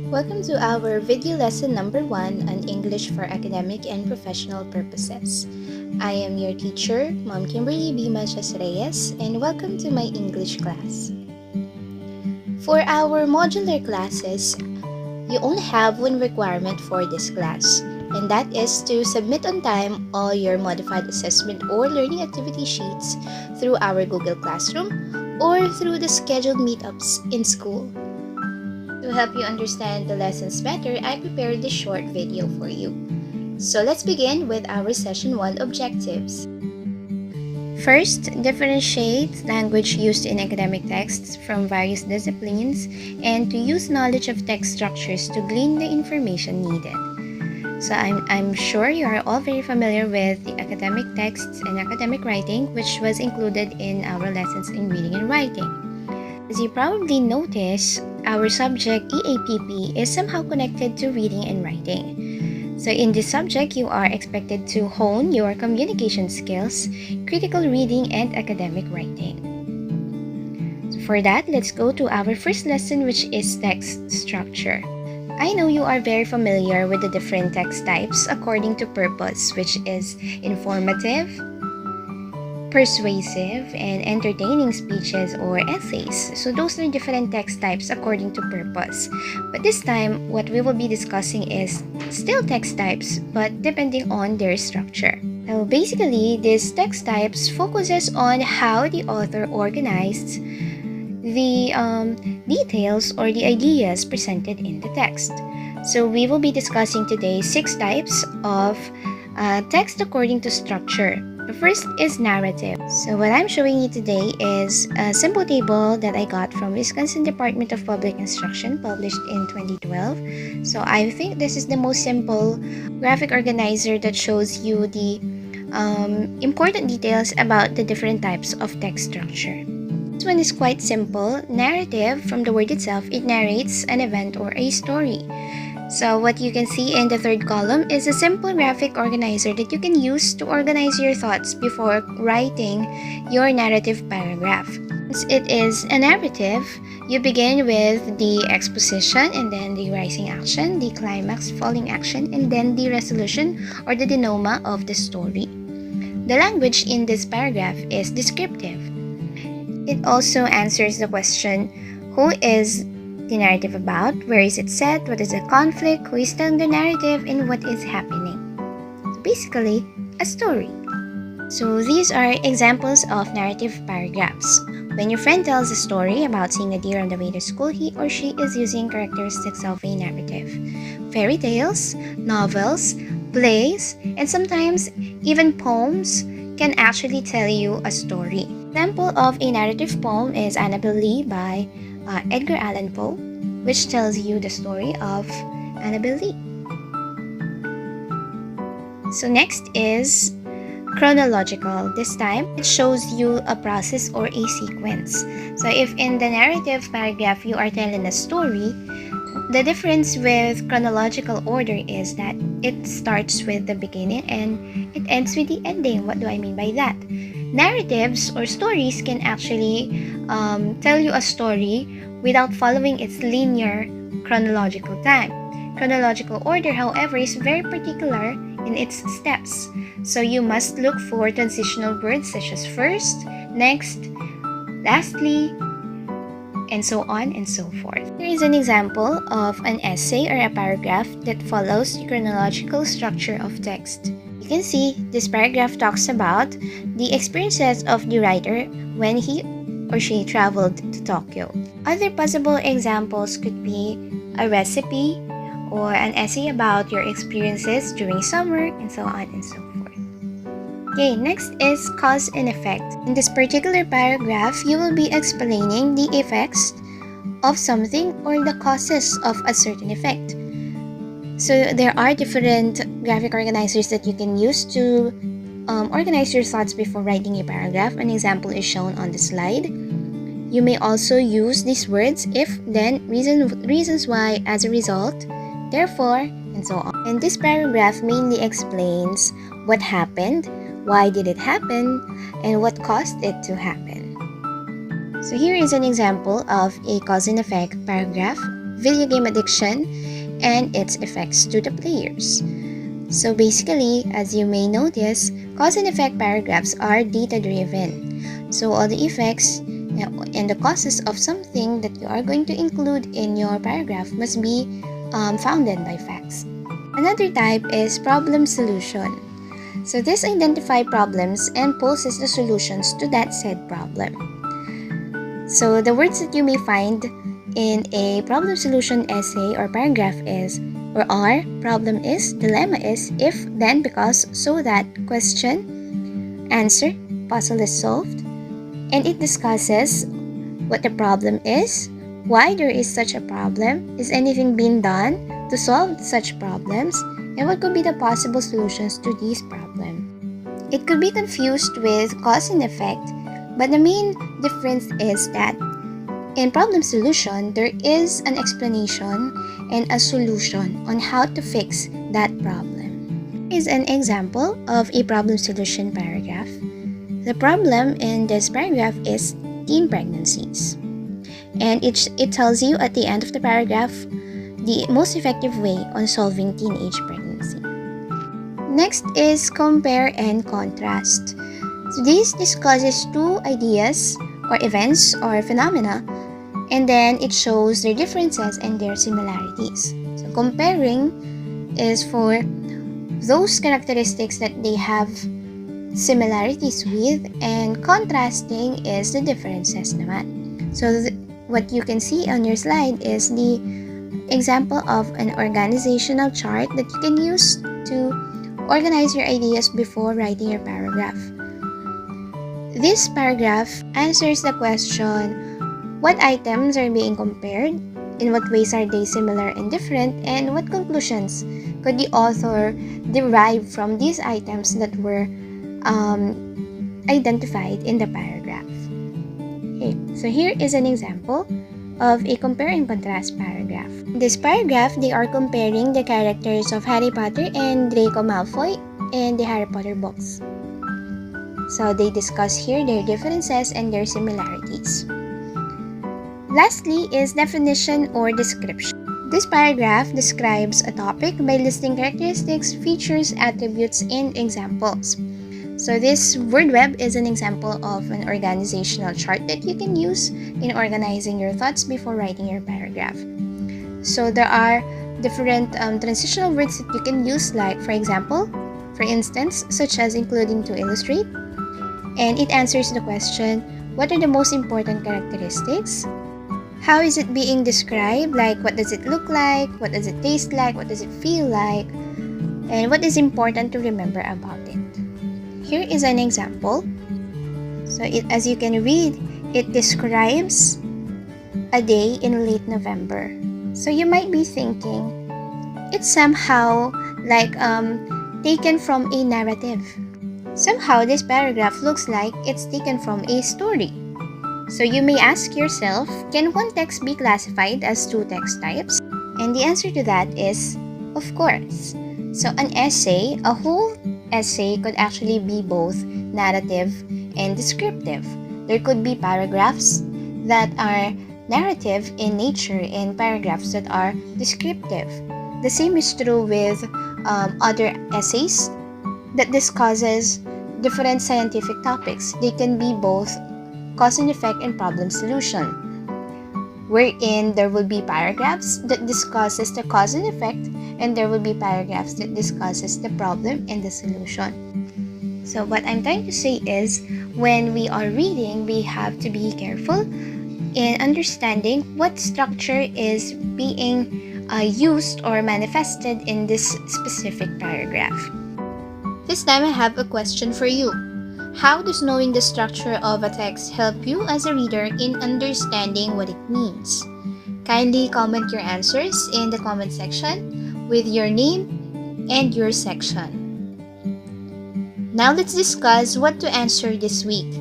Welcome to our video lesson number 1 on English for academic and professional purposes. I am your teacher, Ma'am Kimberly B. Manchas Reyes, and welcome to my English class. For our modular classes, you only have one requirement for this class, and that is to submit on time all your modified assessment or learning activity sheets through our Google Classroom or through the scheduled meetups in school. To help you understand the lessons better, I prepared this short video for you. So let's begin with our Session 1 objectives. First, differentiate language used in academic texts from various disciplines and to use knowledge of text structures to glean the information needed. So I'm sure you are all very familiar with the academic texts and academic writing, which was included in our lessons in reading and writing. As you probably notice, our subject EAPP is somehow connected to reading and writing. So in this subject, you are expected to hone your communication skills, critical reading, and academic writing. So for that, let's go to our first lesson, which is text structure. I know you are very familiar with the different text types according to purpose, which is informative, persuasive, and entertaining speeches or essays. So those are different text types according to purpose. But this time, what we will be discussing is still text types, but depending on their structure. Now, basically, these text types focuses on how the author organized the details or the ideas presented in the text. So we will be discussing today 6 types of text according to structure. The first is narrative. So what I'm showing you today is a simple table that I got from Wisconsin Department of Public Instruction, published in 2012. So I think this is the most simple graphic organizer that shows you the important details about the different types of text structure. This one is quite simple. Narrative, from the word itself, it narrates an event or a story. So what you can see in the third column is a simple graphic organizer that you can use to organize your thoughts before writing your narrative paragraph. Since it is a narrative, you begin with the exposition and then the rising action, the climax, falling action, and then the resolution or the denouement of the story. The language in this paragraph is descriptive. It also answers the question, who is the narrative about, where is it set, what is the conflict, who is telling the narrative, and what is happening. So basically, a story. So these are examples of narrative paragraphs. When your friend tells a story about seeing a deer on the way to school, he or she is using characteristics of a narrative. Fairy tales, novels, plays, and sometimes even poems can actually tell you a story. Example of a narrative poem is Annabel Lee by Edgar Allan Poe, which tells you the story of Annabel Lee. So next is chronological. This time, it shows you a process or a sequence. So if in the narrative paragraph you are telling a story, the difference with chronological order is that it starts with the beginning and it ends with the ending. What do I mean by that? Narratives or stories can actually tell you a story without following its linear chronological time. Chronological order, however, is very particular in its steps. So you must look for transitional words such as first, next, lastly, and so on and so forth. Here is an example of an essay or a paragraph that follows the chronological structure of text. You can see this paragraph talks about the experiences of the writer when he or she traveled to Tokyo. Other possible examples could be a recipe or an essay about your experiences during summer and so on and so forth. Okay, next is cause and effect. In this particular paragraph, you will be explaining the effects of something or the causes of a certain effect. So there are different graphic organizers that you can use to organize your thoughts before writing a paragraph. An example is shown on the slide. You may also use these words, if, then, reasons why, as a result, therefore, and so on. And this paragraph mainly explains what happened, why did it happen, and what caused it to happen. So here is an example of a cause and effect paragraph video game addiction and its effects to the players. So basically, as you may notice, cause and effect paragraphs are data-driven. So all the effects and the causes of something that you are going to include in your paragraph must be founded by facts. Another type is problem solution. So this identifies problems and poses the solutions to that said problem. So the words that you may find in a problem solution essay or paragraph is or are problem is, dilemma is, if, then, because, so that, question, answer, puzzle is solved, and it discusses what the problem is, why there is such a problem, is anything being done to solve such problems, and what could be the possible solutions to these problems. It could be confused with cause and effect, but the main difference is that in problem solution, there is an explanation and a solution on how to fix that problem. Here is an example of a problem solution paragraph. The problem in this paragraph is teen pregnancies. And it tells you at the end of the paragraph the most effective way on solving teenage pregnancy. Next is compare and contrast. So this discusses two ideas or events or phenomena, and then it shows their differences and their similarities. So comparing is for those characteristics that they have similarities with, and contrasting is the differences naman. So what you can see on your slide is the example of an organizational chart that you can use to organize your ideas before writing your paragraph. This paragraph answers the question, what items are being compared, in what ways are they similar and different, and what conclusions could the author derive from these items that were identified in the paragraph. Okay, so here is an example of a compare and contrast paragraph. In this paragraph, they are comparing the characters of Harry Potter and Draco Malfoy in the Harry Potter books. So they discuss here their differences and their similarities. Lastly is definition or description. This paragraph describes a topic by listing characteristics, features, attributes, and examples. So this word web is an example of an organizational chart that you can use in organizing your thoughts before writing your paragraph. So there are different transitional words that you can use, like for instance, such as including to illustrate. And it answers the question, what are the most important characteristics? How is it being described? Like, what does it look like? What does it taste like? What does it feel like? And what is important to remember about it? Here is an example. So as you can read, it describes a day in late November. So you might be thinking, it's somehow like taken from a narrative. Somehow this paragraph looks like it's taken from a story. So you may ask yourself, can one text be classified as two text types? And the answer to that is, of course. So an essay, a whole essay could actually be both narrative and descriptive. There could be paragraphs that are narrative in nature and paragraphs that are descriptive. The same is true with other essays that discusses different scientific topics. They can be both cause and effect and problem solution, wherein there will be paragraphs that discusses the cause and effect, and there will be paragraphs that discusses the problem and the solution. So what I'm trying to say is, when we are reading, we have to be careful in understanding what structure is being used or manifested in this specific paragraph. This time I have a question for you. How does knowing the structure of a text help you as a reader in understanding what it means? Kindly comment your answers in the comment section with your name and your section. Now let's discuss what to answer this week.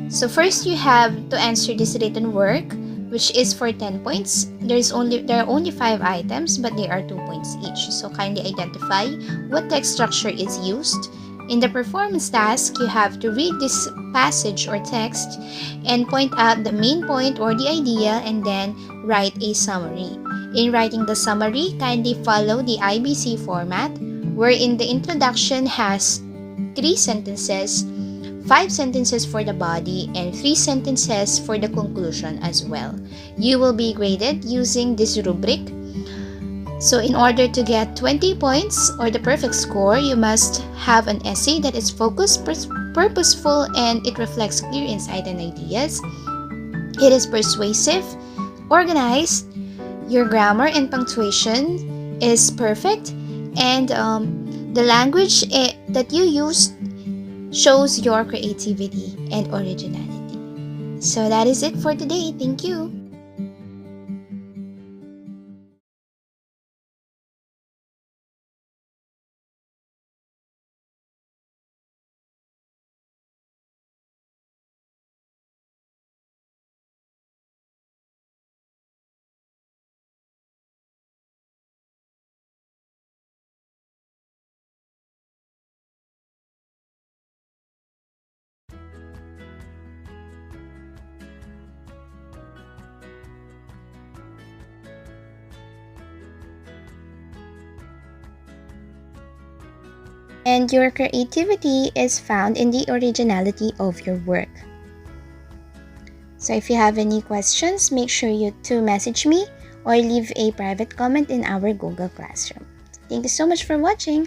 So first you have to answer this written work, which is for 10 points. There are only 5 items, but they are 2 points each. So kindly identify what text structure is used. In the performance task, you have to read this passage or text and point out the main point or the idea and then write a summary. In writing the summary, kindly follow the IBC format, wherein the introduction has 3 sentences, 5 sentences for the body, and 3 sentences for the conclusion as well. You will be graded using this rubric. So in order to get 20 points or the perfect score, you must have an essay that is focused, purposeful, and it reflects clear insight and ideas. It is persuasive, organized, your grammar and punctuation is perfect, and the language that you use shows your creativity and originality. So that is it for today. Thank you. And your creativity is found in the originality of your work. So if you have any questions, make sure you to message me or leave a private comment in our Google Classroom. Thank you so much for watching.